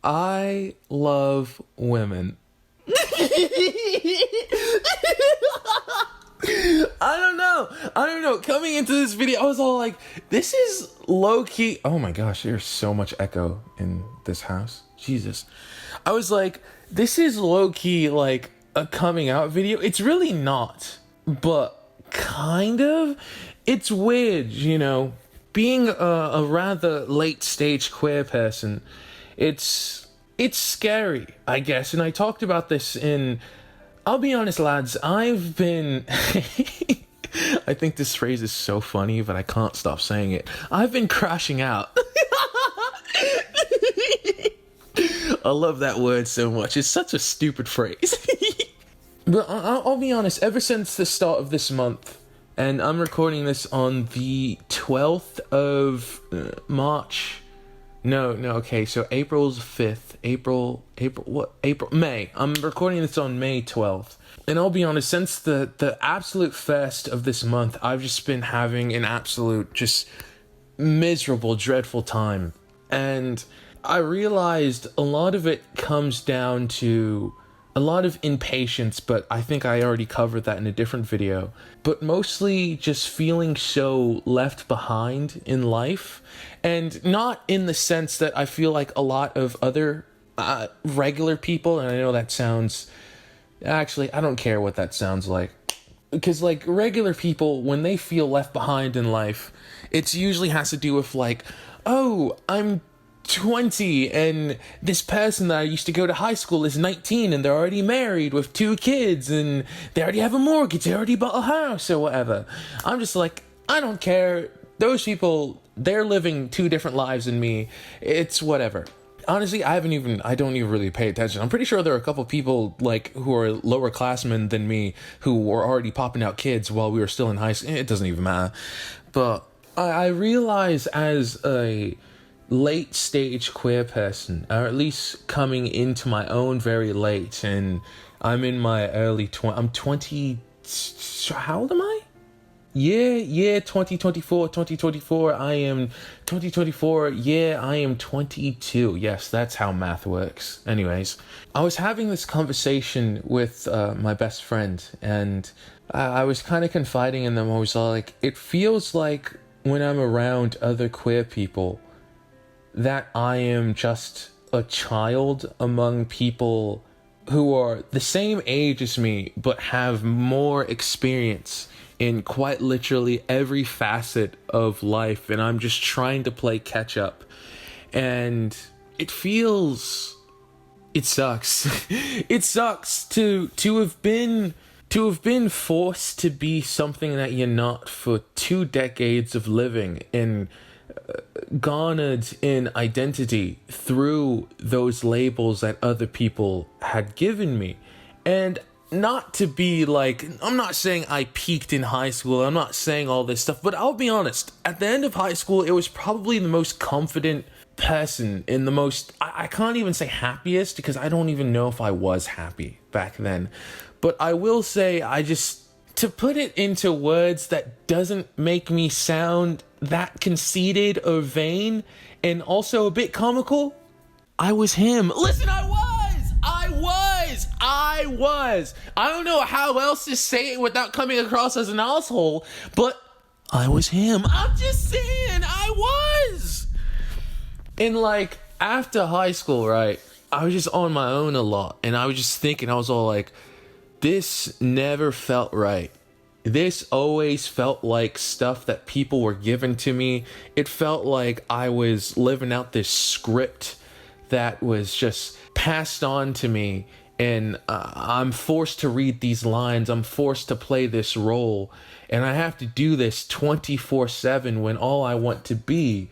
I love women. I don't know. Coming into this video, I was all like, this is low-key. Oh my gosh, there's so much echo in this house. Jesus. I was like, this is low-key like a coming out video. It's really not, but kind of. It's weird, you know, being a rather late-stage queer person. It's scary, I guess. And I talked about this in, I'll be honest, lads, I've been I think this phrase is so funny, but I can't stop saying it. I've been crashing out. I love that word so much. It's such a stupid phrase. But I'll be honest, ever since the start of this month, and I'm recording this on the 12th of March. Okay, so April's 5th. May. I'm recording this on May 12th. And I'll be honest, since the absolute first of this month, I've just been having an absolute, just miserable, dreadful time. And I realized a lot of it comes down to a lot of impatience, but I think I already covered that in a different video. But mostly just feeling so left behind in life. And not in the sense that I feel like a lot of other regular people, and I know that sounds... Actually, I don't care what that sounds like. Because, like, regular people, when they feel left behind in life, it usually has to do with, like, oh, I'm 20 and this person that I used to go to high school is 19 and they're already married with 2 kids and they already have a mortgage, they already bought a house or whatever. I'm just like, I don't care. Those people, they're living 2 different lives than me. It's whatever. Honestly, I don't even really pay attention. I'm pretty sure there are a couple people, like, who are lower classmen than me who were already popping out kids while we were still in high school. It doesn't even matter. But I realize as a late stage queer person, or at least coming into my own very late, and I'm in my early 20s. I'm 20. How old am I? Yeah, 2024, I am 2024, I am 22. Yes, that's how math works. Anyways, I was having this conversation with my best friend, and I was kind of confiding in them. I was like, it feels like when I'm around other queer people that I am just a child among people who are the same age as me, but have more experience in quite literally every facet of life, and I'm just trying to play catch up. And it sucks. It sucks to have been forced to be something that you're not for 2 decades of living and garnered in identity through those labels that other people had given me. And not to be like, I'm not saying I peaked in high school, I'm not saying all this stuff, but I'll be honest, at the end of high school, it was probably the most confident person in the most, I can't even say happiest, because I don't even know if I was happy back then. But I will say, to put it into words that doesn't make me sound that conceited or vain, and also a bit comical, I was him. Listen, I was. I don't know how else to say it without coming across as an asshole, but I was him. I'm just saying, I was. And like, after high school, right, I was just on my own a lot, and I was just thinking, I was all like, this never felt right. This always felt like stuff that people were giving to me. It felt like I was living out this script that was just passed on to me, and I'm forced to read these lines. I'm forced to play this role, and I have to do this 24/7 when all I want to be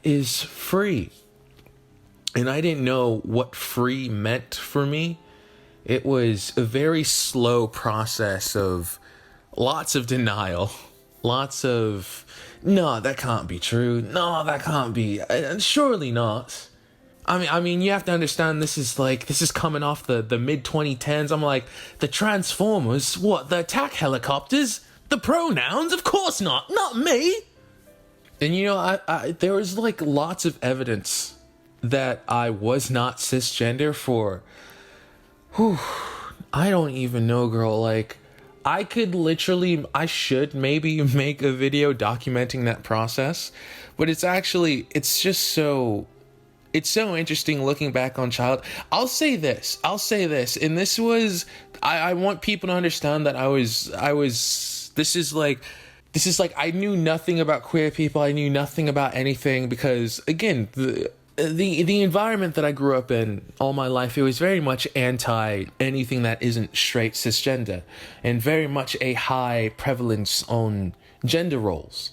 is free. And I didn't know what free meant for me. It was a very slow process of lots of denial, lots of, no, that can't be true. No, that can't be. Surely not. I mean, you have to understand, this is coming off the mid 2010s. I'm like, the Transformers, what, the attack helicopters, the pronouns, of course not me. And you know, there was like lots of evidence that I was not cisgender for, I don't even know, girl. Like, I should maybe make a video documenting that process, but it's so interesting looking back on child. I'll say this, and this was, I want people to understand that this is like, I knew nothing about queer people. I knew nothing about anything because, again, the environment that I grew up in all my life, it was very much anti anything that isn't straight cisgender, and very much a high prevalence on gender roles.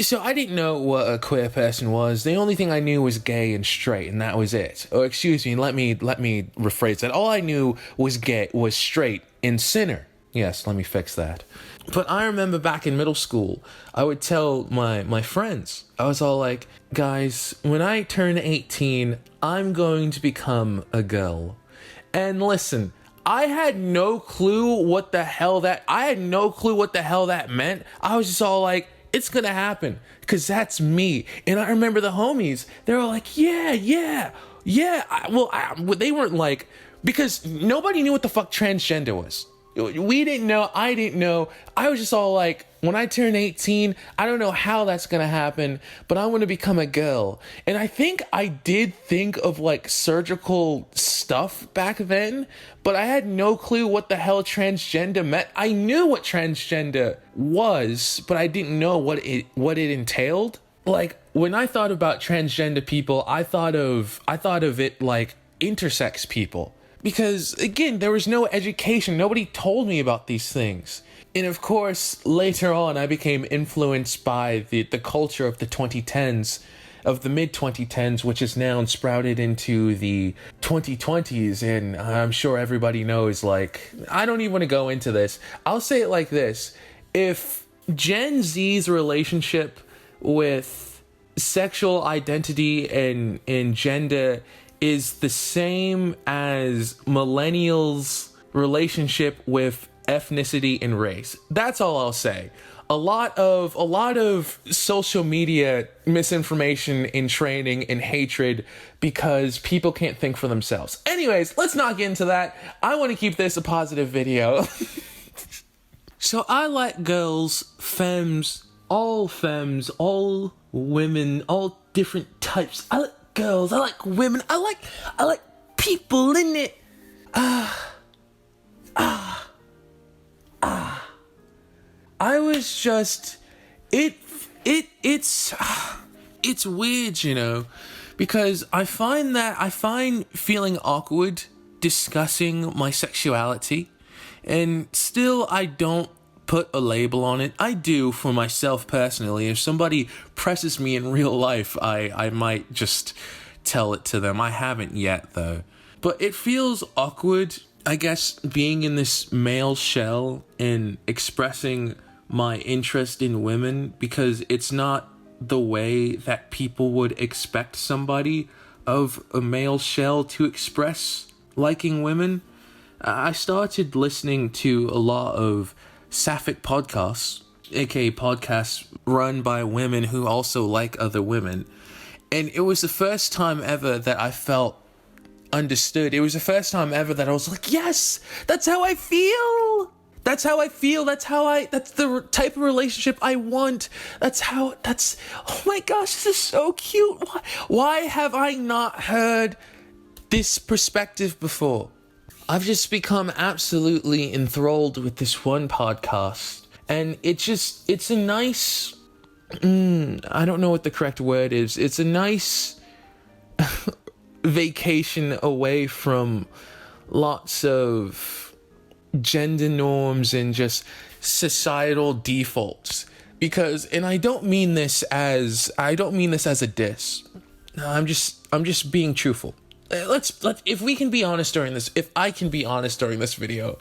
So I didn't know what a queer person was. The only thing I knew was gay and straight, and that was it. Or excuse me, let me rephrase that. All I knew was straight and sinner. Yes, let me fix that. But I remember back in middle school, I would tell my friends, I was all like, guys, when I turn 18, I'm going to become a girl. And listen, I had no clue what the hell that meant. I was just all like, it's gonna happen, because that's me. And I remember the homies, they were like, yeah. They weren't like, because nobody knew what the fuck transgender was. We didn't know. I didn't know. I was just all like, when I turn 18, I don't know how that's going to happen, but I want to become a girl. And I think I did think of like surgical stuff back then, but I had no clue what the hell transgender meant. I knew what transgender was, but I didn't know what it entailed. Like, when I thought about transgender people, I thought of it like intersex people. Because, again, there was no education. Nobody told me about these things. And, of course, later on, I became influenced by the culture of the 2010s, of the mid-2010s, which is now sprouted into the 2020s. And I'm sure everybody knows, like, I don't even want to go into this. I'll say it like this. If Gen Z's relationship with sexual identity and gender is the same as millennials' relationship with ethnicity and race. That's all I'll say. A lot of social media misinformation and training and hatred because people can't think for themselves. Anyways, let's not get into that. I want to keep this a positive video. So I like girls, fems, all women, all different types. I like girls, I like women, I like people in it. I was just, it's weird, you know, because I find feeling awkward discussing my sexuality, and still I don't put a label on it. I do for myself personally. If somebody presses me in real life, I might just tell it to them. I haven't yet though. But it feels awkward, I guess, being in this male shell and expressing my interest in women, because it's not the way that people would expect somebody of a male shell to express liking women. I started listening to a lot of sapphic podcasts, aka podcasts run by women who also like other women. And it was the first time ever that I felt understood. It was the first time ever that I was like, yes, that's how I feel. That's how I feel. That's the type of relationship I want. Oh my gosh, this is so cute. Why have I not heard this perspective before? I've just become absolutely enthralled with this one podcast. And it's a nice, I don't know what the correct word is. It's a nice vacation away from lots of gender norms and just societal defaults. Because, and I don't mean this as a diss. No, I'm just being truthful. If we can be honest during this, if I can be honest during this video,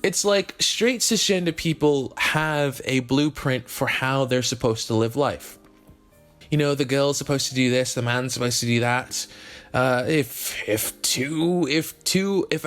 it's like straight cisgender people have a blueprint for how they're supposed to live life. You know, the girl's supposed to do this, the man's supposed to do that. If a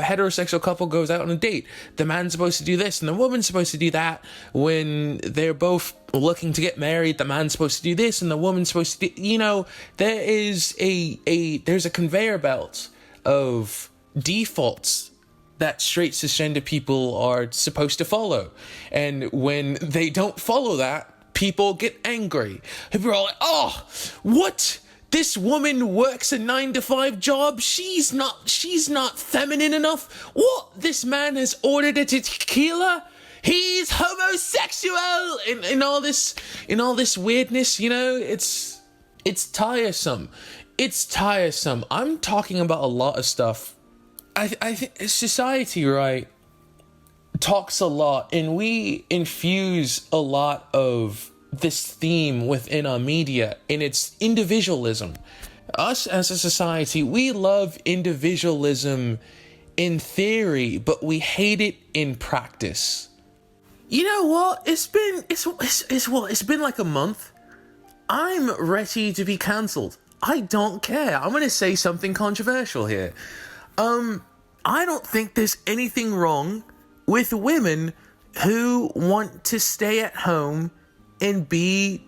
heterosexual couple goes out on a date, the man's supposed to do this and the woman's supposed to do that. When they're both looking to get married, the man's supposed to do this and the woman's supposed to do, there's a conveyor belt of defaults that straight cisgender people are supposed to follow. And when they don't follow that, people get angry. People are like, oh, what? This woman works a 9-to-5 job. She's not feminine enough. What? This man has ordered a tequila. He's homosexual. In all this weirdness, it's tiresome. It's tiresome. I'm talking about a lot of stuff. I think society, right, talks a lot, and we infuse a lot of this theme within our media, and it's individualism. Us as a society, we love individualism in theory, but we hate it in practice. You know what? It's been like a month. I'm ready to be cancelled. I don't care. I'm gonna say something controversial here. I don't think there's anything wrong with women who want to stay at home and do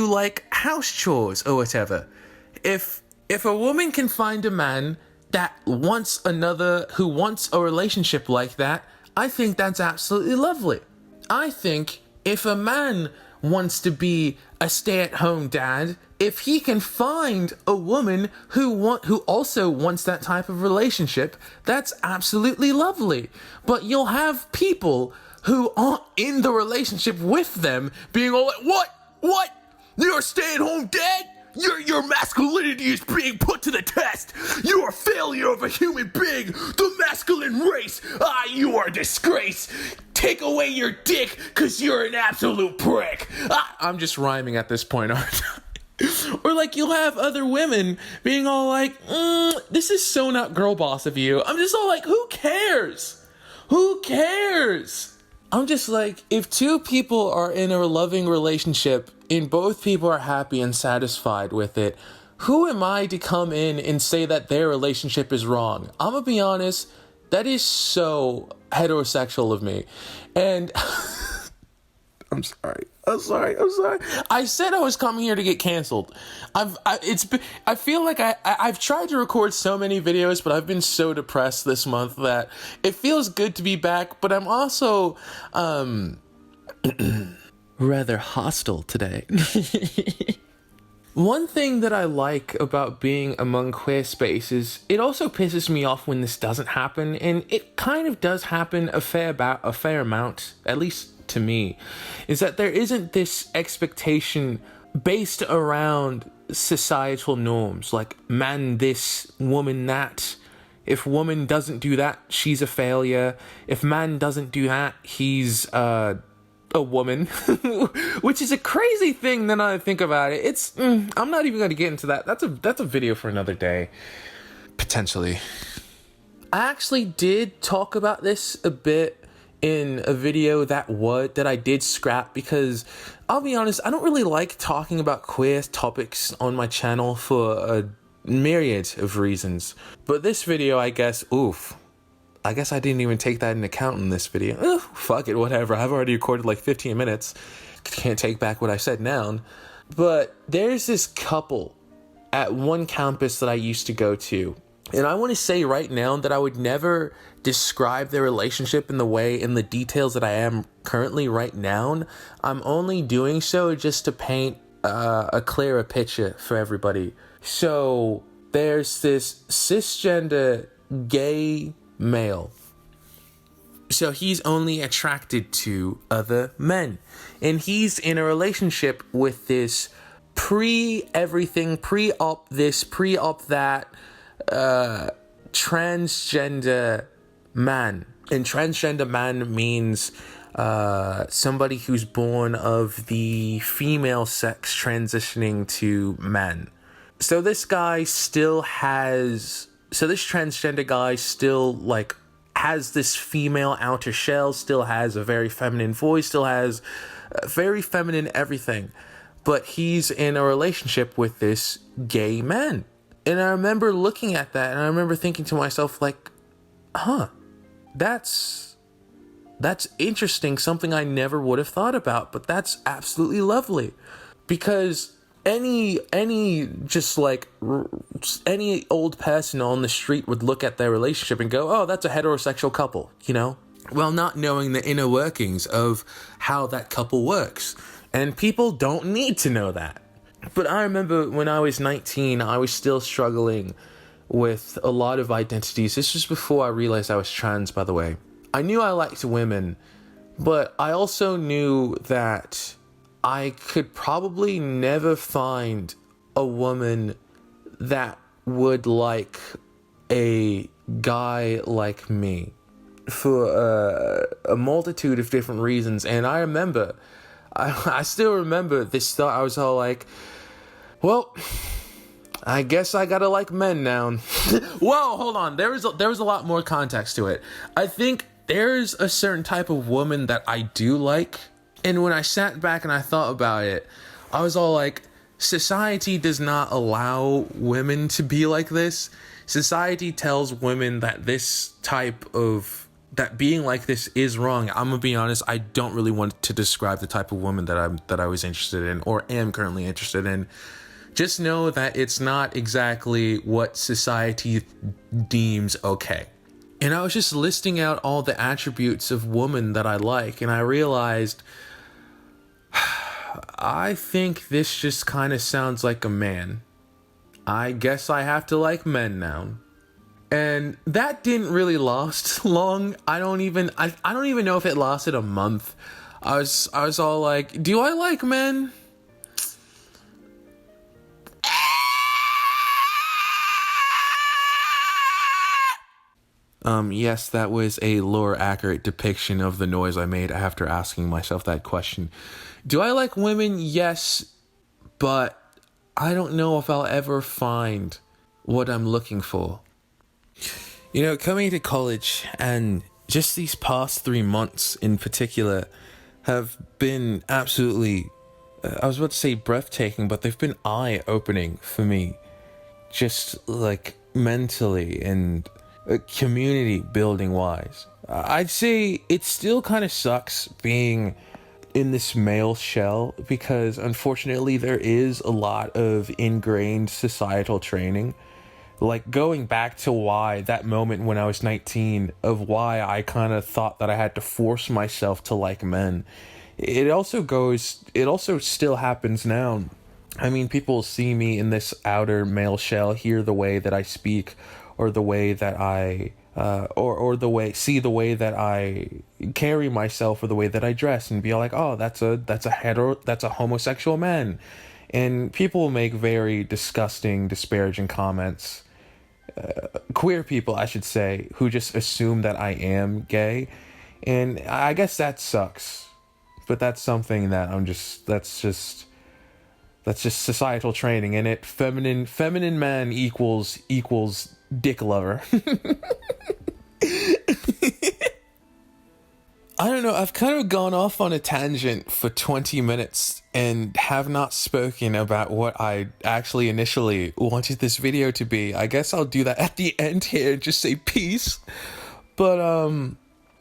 like house chores or whatever. If a woman can find a man who wants a relationship like that, I think that's absolutely lovely. I think if a man wants to be a stay-at-home dad, if he can find a woman who also wants that type of relationship, that's absolutely lovely. But you'll have people who aren't in the relationship with them being all like, what? You're a stay-at-home dad? Your masculinity is being put to the test. You're a failure of a human being. The masculine race. You are a disgrace. Take away your dick, cause you're an absolute prick. I'm just rhyming at this point, aren't I? Or like you'll have other women being all like, this is so not girl boss of you. I'm just all like, who cares? Who cares? I'm just like, if two people are in a loving relationship and both people are happy and satisfied with it, who am I to come in and say that their relationship is wrong? I'm gonna be honest, that is so heterosexual of me. And I'm sorry. I said I was coming here to get canceled. I feel like I've tried to record so many videos, but I've been so depressed this month that it feels good to be back, but I'm also rather hostile today. One thing that I like about being among queer spaces, it also pisses me off when this doesn't happen, and it kind of does happen a fair amount, at least to me, is that there isn't this expectation based around societal norms, like man this, woman that. If woman doesn't do that, she's a failure. If man doesn't do that, he's a woman. Which is a crazy thing then I think about it. I'm not even going to get into that. That's a video for another day, potentially. I actually did talk about this a bit in a video that I did scrap, because I'll be honest, I don't really like talking about queer topics on my channel for a myriad of reasons. But this video, I guess I didn't even take that into account in this video. Fuck it, whatever. I've already recorded like 15 minutes. Can't take back what I said now. But there's this couple at one campus that I used to go to. And I want to say right now that I would never describe their relationship in the details that I am currently right now. I'm only doing so just to paint a clearer picture for everybody. So there's this cisgender gay male. So he's only attracted to other men. And he's in a relationship with this pre-everything, pre-op this, pre-op that, transgender man. And transgender man means somebody who's born of the female sex transitioning to man. So this transgender guy still like has this female outer shell, still has a very feminine voice, still has very feminine everything, but he's in a relationship with this gay man. And I remember looking at that and I remember thinking to myself, like, huh, that's interesting, something I never would have thought about, but that's absolutely lovely. Because any just like any old person on the street would look at their relationship and go, oh, that's a heterosexual couple, you know? Well, not knowing the inner workings of how that couple works. And people don't need to know that. But I remember when I was 19, I was still struggling with a lot of identities. This was before I realized I was trans, by the way. I knew I liked women, but I also knew that I could probably never find a woman that would like a guy like me for a multitude of different reasons. And I remember, I still remember this thought. I was all like, well, I guess I gotta like men now. Whoa, hold on. There was a lot more context to it. I think there's a certain type of woman that I do like. And when I sat back and I thought about it, I was all like, society does not allow women to be like this. Society tells women that that being like this is wrong. I'm gonna be honest, I don't really want to describe the type of woman that I was interested in or am currently interested in. Just know that it's not exactly what society deems okay. And I was just listing out all the attributes of woman that I like, and I realized I think this just kind of sounds like a man. I guess I have to like men now. And that didn't really last long. I don't even know if it lasted a month. I was all like, do I like men? Yes, that was a lore accurate depiction of the noise I made after asking myself that question. Do I like women? Yes, but I don't know if I'll ever find what I'm looking for. You know, coming to college and just these past 3 months in particular have been absolutely, I was about to say breathtaking, but they've been eye-opening for me. Just like mentally and community building wise. I'd say it still kind of sucks being in this male shell because unfortunately there is a lot of ingrained societal training. Like going back to why that moment when I was 19 of why I kind of thought that I had to force myself to like men. It also still happens now. I mean, people see me in this outer male shell, hear the way that I speak, or the way that I, see the way that I carry myself, or the way that I dress, and be like, oh, that's a homosexual man, and people will make very disgusting, disparaging comments. Queer people, I should say, who just assume that I am gay, and I guess that sucks. But that's something that that's just societal training, and it feminine man equals dick lover. I don't know, I've kind of gone off on a tangent for 20 minutes and have not spoken about what I actually initially wanted this video to be. I guess I'll do that at the end here and just say peace. But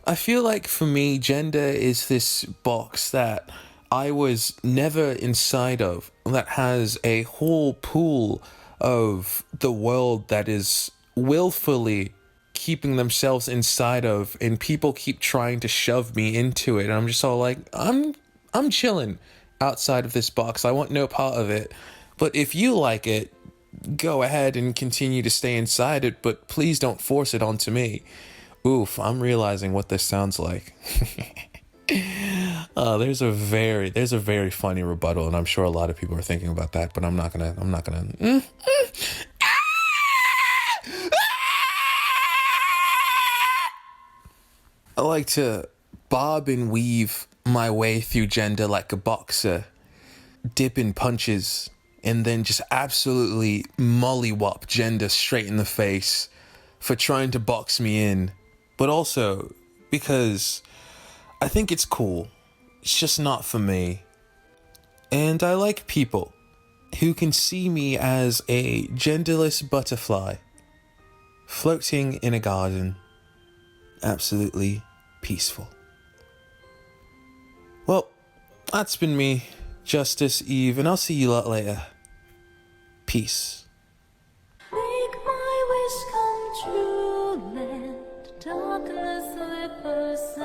I feel like for me, gender is this box that I was never inside of, that has a whole pool of the world that is willfully keeping themselves inside of, and people keep trying to shove me into it, and I'm just all like, I'm chilling outside of this box. I want no part of it. But if you like it, go ahead and continue to stay inside it, but please don't force it onto me. Oof, I'm realizing what this sounds like. There's a very funny rebuttal, and I'm sure a lot of people are thinking about that, but I'm not gonna. I like to bob and weave my way through gender like a boxer, dip in punches, and then just absolutely mollywop gender straight in the face for trying to box me in, but also because I think it's cool. It's just not for me. And I like people. who can see me as a genderless butterfly floating in a garden, absolutely peaceful. Well, that's been me, Justice Eve, and I'll see you lot later. Peace. Make my wish come true, let darkness slip aside.